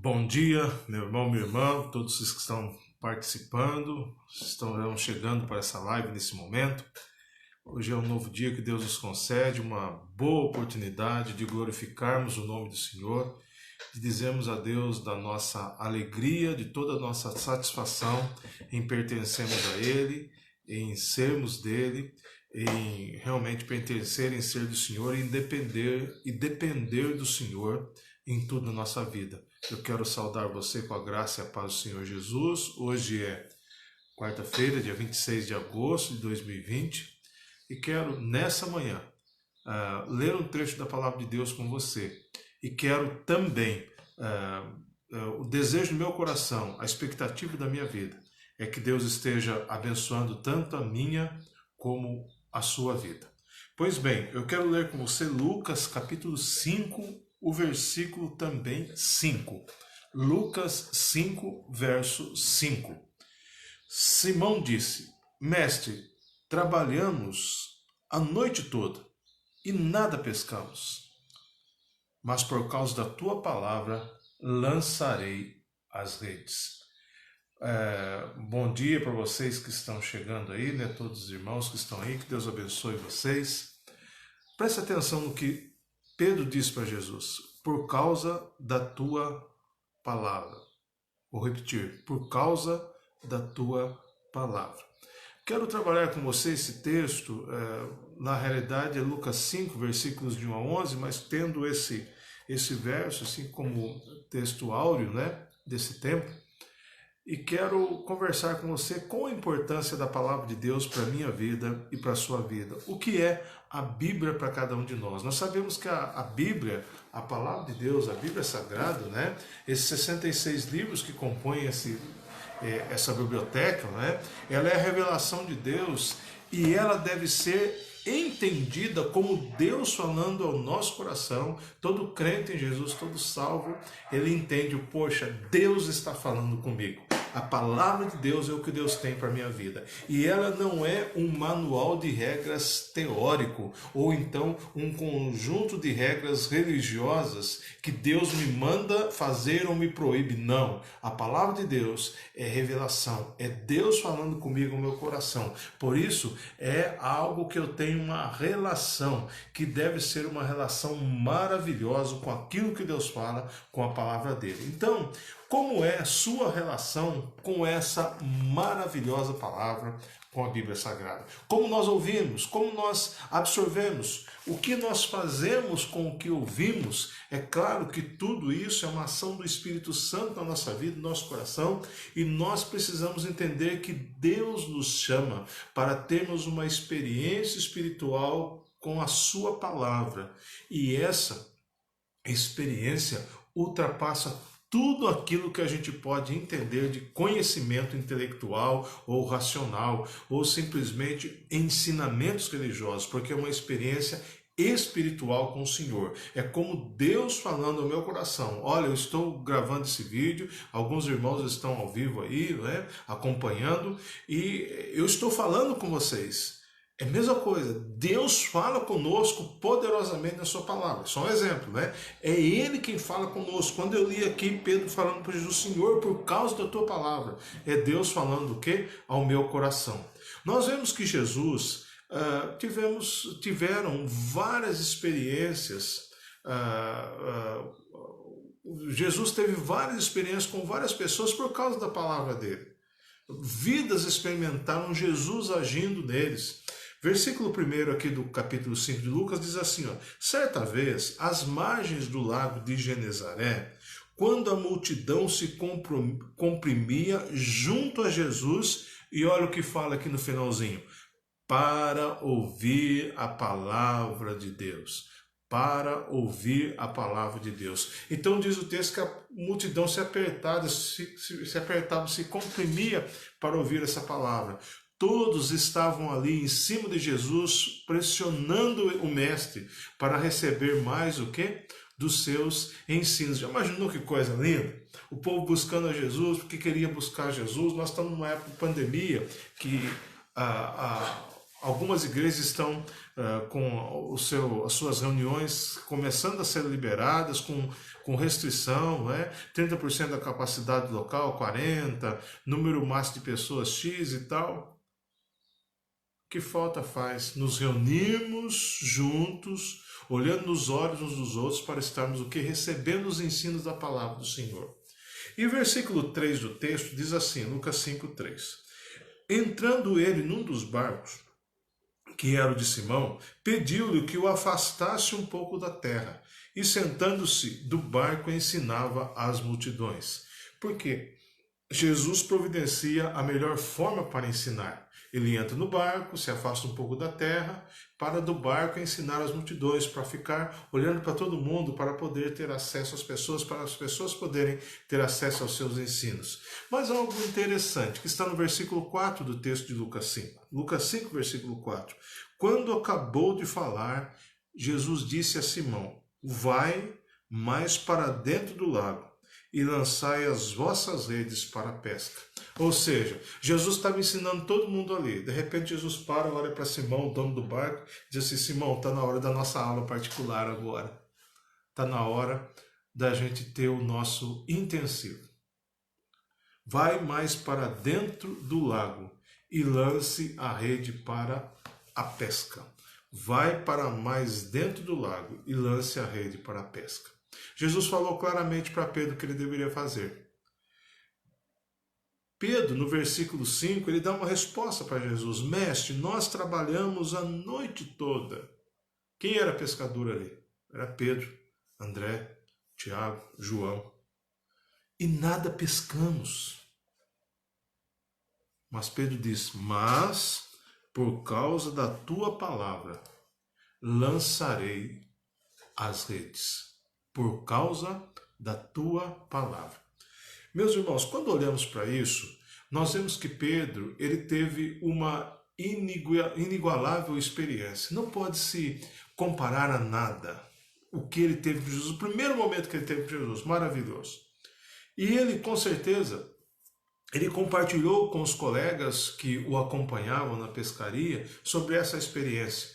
Bom dia, meu irmão, minha irmã, todos os que estão participando, estão chegando para essa live nesse momento. Hoje é um novo dia que Deus nos concede, uma boa oportunidade de glorificarmos o nome do Senhor, de dizermos a Deus da nossa alegria, de toda a nossa satisfação em pertencermos a Ele, em sermos dele, em realmente pertencer, em ser do Senhor e depender do Senhor em tudo na nossa vida. Eu quero saudar você com a graça e a paz do Senhor Jesus. Hoje é quarta-feira, dia 26 de agosto de 2020, e quero, nessa manhã, ler um trecho da Palavra de Deus com você. E quero também, o desejo do meu coração, a expectativa da minha vida, é que Deus esteja abençoando tanto a minha como a sua vida. Pois bem, eu quero ler com você Lucas capítulo 5, o versículo também 5. Lucas 5, verso 5. Simão disse: Mestre, trabalhamos a noite toda e nada pescamos, mas por causa da tua palavra lançarei as redes. Bom dia para vocês que estão chegando aí, né? Todos os irmãos que estão aí, que Deus abençoe vocês. Preste atenção no que Pedro disse para Jesus: por causa da tua palavra. Vou repetir: por causa da tua palavra. Quero trabalhar com você esse texto, na realidade é Lucas 5, versículos de 1 a 11, mas tendo esse verso assim como texto áureo, né, desse tempo. E quero conversar com você com a importância da palavra de Deus para a minha vida e para a sua vida. O que é a Bíblia para cada um de nós? Nós sabemos que a Bíblia, a palavra de Deus, a Bíblia Sagrada, né? Esses 66 livros que compõem essa biblioteca, né? Ela é a revelação de Deus e ela deve ser entendida como Deus falando ao nosso coração. Todo crente em Jesus, todo salvo, ele entende: poxa, Deus está falando comigo. A palavra de Deus é o que Deus tem para a minha vida. E ela não é um manual de regras teórico, ou então um conjunto de regras religiosas que Deus me manda fazer ou me proíbe. Não. A palavra de Deus é revelação. É Deus falando comigo no meu coração. Por isso, é algo que eu tenho uma relação, que deve ser uma relação maravilhosa com aquilo que Deus fala, com a palavra dele. Então, como é a sua relação com essa maravilhosa palavra, com a Bíblia Sagrada? Como nós ouvimos, como nós absorvemos, o que nós fazemos com o que ouvimos? É claro que tudo isso é uma ação do Espírito Santo na nossa vida, no nosso coração, e nós precisamos entender que Deus nos chama para termos uma experiência espiritual com a sua palavra. E essa experiência ultrapassa tudo aquilo que a gente pode entender de conhecimento intelectual ou racional, ou simplesmente ensinamentos religiosos, porque é uma experiência espiritual com o Senhor. É como Deus falando ao meu coração: olha, eu estou gravando esse vídeo, alguns irmãos estão ao vivo aí, né, acompanhando, e eu estou falando com vocês. É a mesma coisa, Deus fala conosco poderosamente na sua palavra. Só um exemplo, né? É Ele quem fala conosco. Quando eu li aqui Pedro falando para Jesus: Senhor, por causa da tua palavra, é Deus falando o quê? Ao meu coração. Nós vemos que Jesus tiveram várias experiências. Jesus teve várias experiências com várias pessoas por causa da palavra dele. Vidas experimentaram Jesus agindo neles. Versículo 1 aqui do capítulo 5 de Lucas diz assim: certa vez, às margens do lago de Genezaré, quando a multidão se comprimia junto a Jesus, e olha o que fala aqui no finalzinho: para ouvir a palavra de Deus. Para ouvir a palavra de Deus. Então diz o texto que a multidão se apertava, se comprimia para ouvir essa palavra. Todos estavam ali em cima de Jesus, pressionando o mestre para receber mais o quê? Dos seus ensinos. Já imaginou que coisa linda? O povo buscando a Jesus, porque queria buscar Jesus. Nós estamos numa época de pandemia que algumas igrejas estão com as suas reuniões começando a ser liberadas, com restrição, né? 30% da capacidade local, 40%, número máximo de pessoas X e tal. O que falta faz? Nos reunirmos juntos, olhando nos olhos uns dos outros para estarmos o que? Recebendo os ensinos da palavra do Senhor. E o versículo 3 do texto diz assim, Lucas 5:3. Entrando ele num dos barcos, que era o de Simão, pediu-lhe que o afastasse um pouco da terra, e sentando-se do barco ensinava às multidões. Por quê? Jesus providencia a melhor forma para ensinar. Ele entra no barco, se afasta um pouco da terra, para do barco ensinar as multidões, para ficar olhando para todo mundo, para poder ter acesso às pessoas, para as pessoas poderem ter acesso aos seus ensinos. Mas algo interessante, que está no versículo 4 do texto de Lucas 5. Lucas 5, versículo 4. Quando acabou de falar, Jesus disse a Simão, vai mais para dentro do lago e lançai as vossas redes para a pesca. Ou seja, Jesus estava ensinando todo mundo ali. De repente Jesus para, olha para Simão, o dono do barco, e diz assim, Simão, está na hora da nossa aula particular agora. Está na hora da gente ter o nosso intensivo. Vai mais para dentro do lago e lance a rede para a pesca. Vai para mais dentro do lago e lance a rede para a pesca. Jesus falou claramente para Pedro o que ele deveria fazer. Pedro, no versículo 5, ele dá uma resposta para Jesus. Mestre, nós trabalhamos a noite toda. Quem era pescador ali? Era Pedro, André, Tiago, João. E nada pescamos. Mas Pedro diz, mas por causa da tua palavra lançarei as redes. Por causa da tua palavra. Meus irmãos, quando olhamos para isso, nós vemos que Pedro, ele teve uma inigualável experiência. Não pode se comparar a nada o que ele teve com Jesus. O primeiro momento que ele teve com Jesus, maravilhoso. E ele, com certeza, ele compartilhou com os colegas que o acompanhavam na pescaria sobre essa experiência.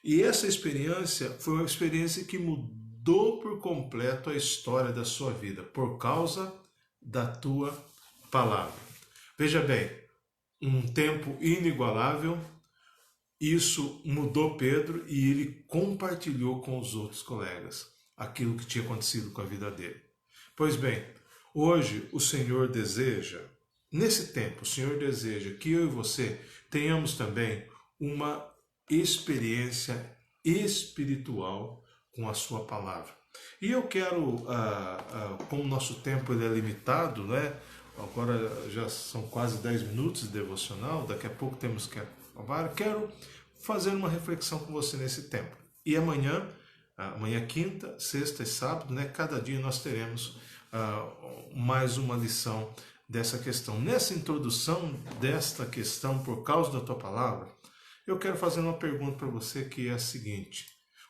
E essa experiência foi uma experiência que mudou por completo a história da sua vida, por causa da tua palavra. Veja bem, um tempo inigualável, isso mudou Pedro e ele compartilhou com os outros colegas aquilo que tinha acontecido com a vida dele. Pois bem, hoje o Senhor deseja, nesse tempo, o Senhor deseja que eu e você tenhamos também uma experiência espiritual com a sua palavra. E eu quero, como o nosso tempo ele é limitado, né? Agora já são quase 10 minutos de devocional, daqui a pouco temos que acabar. Quero fazer uma reflexão com você nesse tempo. E amanhã quinta, sexta e sábado, né? Cada dia nós teremos mais uma lição dessa questão. Nessa introdução desta questão, por causa da tua palavra, eu quero fazer uma pergunta para você que é a seguinte.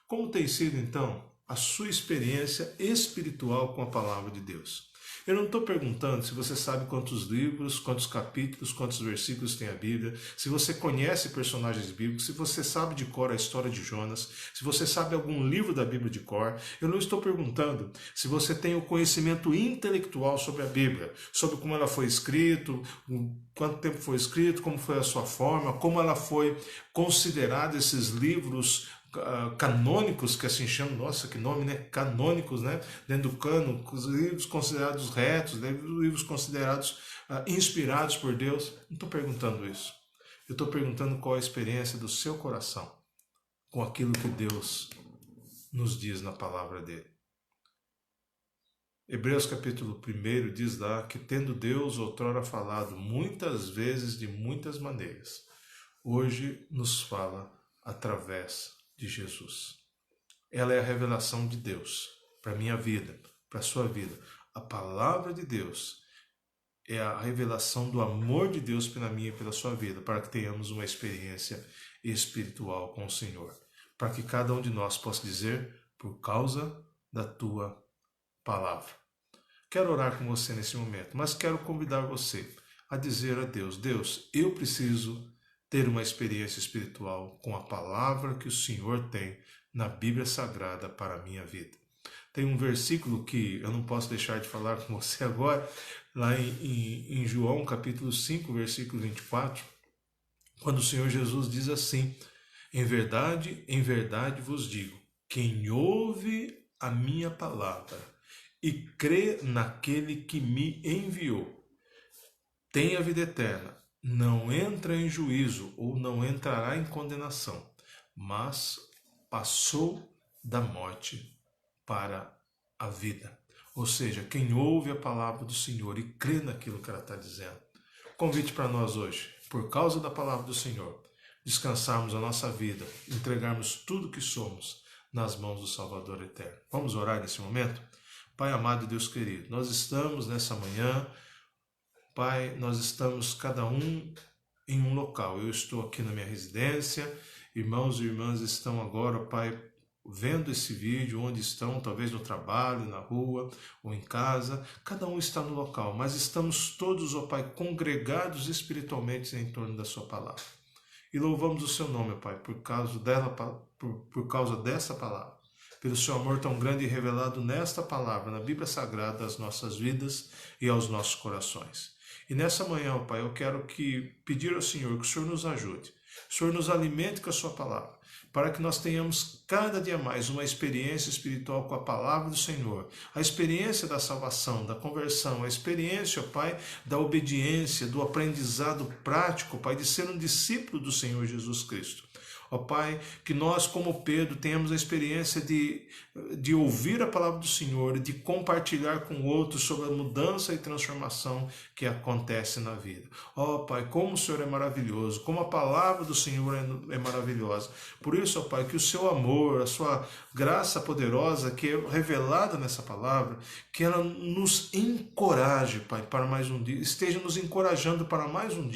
Como tem sido, então, a sua experiência espiritual com a palavra de Deus? Eu não estou perguntando se você sabe quantos livros, quantos capítulos, quantos versículos tem a Bíblia, se você conhece personagens bíblicos, se você sabe de cor a história de Jonas, se você sabe algum livro da Bíblia de cor. Eu não estou perguntando se você tem o conhecimento intelectual sobre a Bíblia, sobre como ela foi escrita, quanto tempo foi escrito, como foi a sua forma, como ela foi considerada, esses livros canônicos, que assim chamam, nossa, que nome, né? Canônicos, né? Dentro do cano, os livros considerados retos, livros considerados inspirados por Deus. Não estou perguntando isso. Eu estou perguntando qual a experiência do seu coração com aquilo que Deus nos diz na palavra dele. Hebreus capítulo 1 diz lá que tendo Deus outrora falado muitas vezes de muitas maneiras, hoje nos fala através de Jesus. Ela é a revelação de Deus para a minha vida, para a sua vida. A palavra de Deus é a revelação do amor de Deus pela minha e pela sua vida, para que tenhamos uma experiência espiritual com o Senhor. Para que cada um de nós possa dizer, por causa da tua palavra. Quero orar com você nesse momento, mas quero convidar você a dizer a Deus, Deus, eu preciso ter uma experiência espiritual com a palavra que o Senhor tem na Bíblia Sagrada para a minha vida. Tem um versículo que eu não posso deixar de falar com você agora, lá em João capítulo 5, versículo 24, quando o Senhor Jesus diz assim: em verdade vos digo, quem ouve a minha palavra e crê naquele que me enviou, tem a vida eterna, não entra em juízo ou não entrará em condenação, mas passou da morte para a vida. Ou seja, quem ouve a palavra do Senhor e crê naquilo que ela está dizendo. Convite para nós hoje, por causa da palavra do Senhor, descansarmos a nossa vida, entregarmos tudo que somos nas mãos do Salvador eterno. Vamos orar nesse momento? Pai amado e Deus querido, nós estamos nessa manhã, Pai, nós estamos cada um em um local. Eu estou aqui na minha residência, irmãos e irmãs estão agora, Pai, vendo esse vídeo, onde estão, talvez no trabalho, na rua ou em casa, cada um está no local, mas estamos todos, ó Pai, congregados espiritualmente em torno da sua palavra. E louvamos o seu nome, Pai, por causa dessa palavra, pelo seu amor tão grande e revelado nesta palavra, na Bíblia Sagrada, às nossas vidas e aos nossos corações. E nessa manhã, Pai, eu quero pedir ao Senhor que o Senhor nos ajude, o Senhor nos alimente com a sua palavra, para que nós tenhamos cada dia mais uma experiência espiritual com a palavra do Senhor, a experiência da salvação, da conversão, a experiência, Pai, da obediência, do aprendizado prático, Pai, de ser um discípulo do Senhor Jesus Cristo. Ó Pai, que nós, como Pedro, tenhamos a experiência de ouvir a palavra do Senhor e de compartilhar com outros sobre a mudança e transformação que acontece na vida. Ó Pai, como o Senhor é maravilhoso, como a palavra do Senhor é maravilhosa. Por isso, ó Pai, que o seu amor, a sua graça poderosa que é revelada nessa palavra, que ela nos encoraje, Pai, para mais um dia, esteja nos encorajando para mais um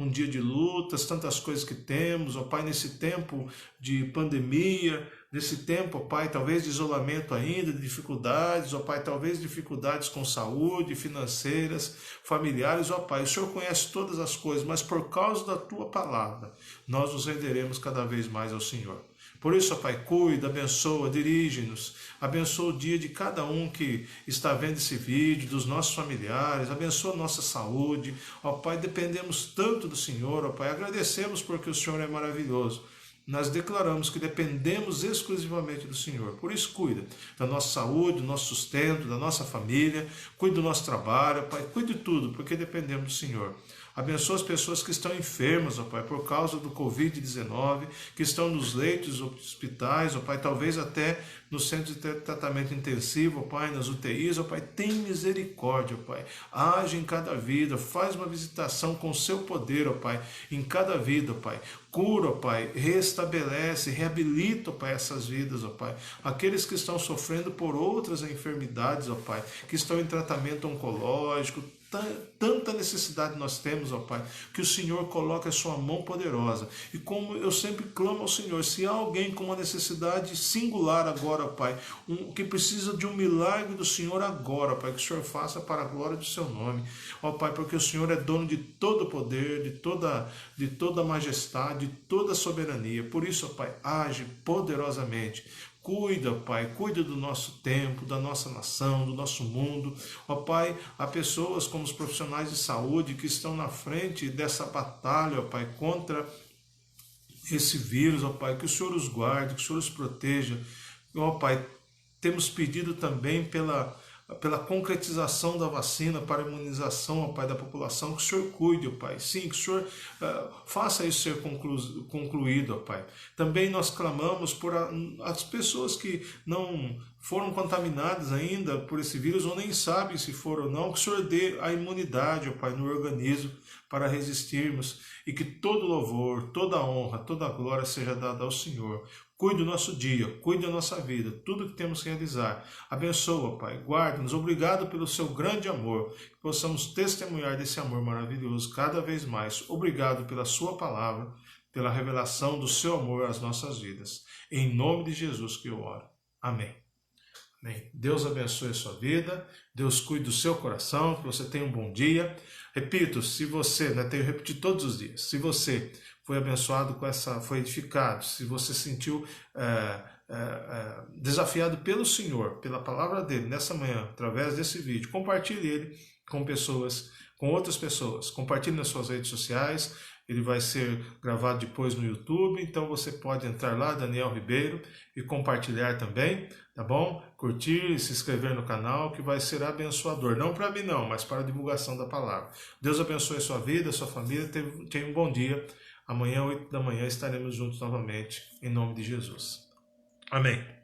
dia de lutas, tantas coisas que temos, ó Pai, nesse tempo de pandemia, nesse tempo, ó Pai, talvez de isolamento ainda, de dificuldades, ó Pai, talvez dificuldades com saúde, financeiras, familiares, ó Pai, o Senhor conhece todas as coisas, mas por causa da Tua palavra, nós nos renderemos cada vez mais ao Senhor. Por isso, ó Pai, cuida, abençoa, dirige-nos, abençoa o dia de cada um que está vendo esse vídeo, dos nossos familiares, abençoa a nossa saúde. Ó Pai, dependemos tanto do Senhor, ó Pai, agradecemos porque o Senhor é maravilhoso. Nós declaramos que dependemos exclusivamente do Senhor. Por isso, cuida da nossa saúde, do nosso sustento, da nossa família, cuida do nosso trabalho, Pai, cuide de tudo, porque dependemos do Senhor. Abençoa as pessoas que estão enfermas, ó Pai, por causa do Covid-19, que estão nos leitos hospitais, ó Pai, talvez até no centro de tratamento intensivo, ó Pai, nas UTIs, ó Pai, tem misericórdia, ó Pai. Age em cada vida, faz uma visitação com o seu poder, ó Pai, em cada vida, ó Pai. Cura, ó Pai, restabelece, reabilita, ó Pai, essas vidas, ó Pai. Aqueles que estão sofrendo por outras enfermidades, ó Pai, que estão em tratamento oncológico, tanta necessidade nós temos, ó Pai, que o Senhor coloque a sua mão poderosa. E como eu sempre clamo ao Senhor, se há alguém com uma necessidade singular agora, ó Pai, que precisa de um milagre do Senhor agora, ó Pai, que o Senhor faça para a glória do seu nome, ó Pai, porque o Senhor é dono de todo o poder, de toda a majestade, de toda a soberania. Por isso, ó Pai, age poderosamente. Cuida, Pai, cuida do nosso tempo, da nossa nação, do nosso mundo. Ó Pai, há pessoas como os profissionais de saúde que estão na frente dessa batalha, ó Pai, contra esse vírus, ó Pai, que o Senhor os guarde, que o Senhor os proteja. Ó Pai, temos pedido também pela concretização da vacina para a imunização, ó Pai, da população, que o Senhor cuide, ó Pai. Sim, que o Senhor faça isso ser concluído, ó Pai. Também nós clamamos por as pessoas que não foram contaminadas ainda por esse vírus ou nem sabem se foram ou não, que o Senhor dê a imunidade, ó Pai, no organismo para resistirmos e que todo louvor, toda honra, toda glória seja dada ao Senhor. Cuide do nosso dia, cuide da nossa vida, tudo que temos que realizar. Abençoa, Pai, guarda-nos. Obrigado pelo seu grande amor, que possamos testemunhar desse amor maravilhoso cada vez mais. Obrigado pela sua palavra, pela revelação do seu amor às nossas vidas. Em nome de Jesus que eu oro. Amém. Amém. Deus abençoe a sua vida, Deus cuide do seu coração, que você tenha um bom dia. Repito, se você, tenho que repetir todos os dias, se você foi abençoado com foi edificado, se você sentiu desafiado pelo Senhor, pela palavra dele nessa manhã, através desse vídeo, compartilhe ele com pessoas, com outras pessoas, compartilhe nas suas redes sociais. Ele vai ser gravado depois no YouTube, então você pode entrar lá, Daniel Ribeiro, e compartilhar também, tá bom? Curtir e se inscrever no canal, que vai ser abençoador. Não para mim não, mas para a divulgação da palavra. Deus abençoe a sua vida, a sua família, tenha um bom dia. Amanhã, 8 da manhã, estaremos juntos novamente, em nome de Jesus. Amém.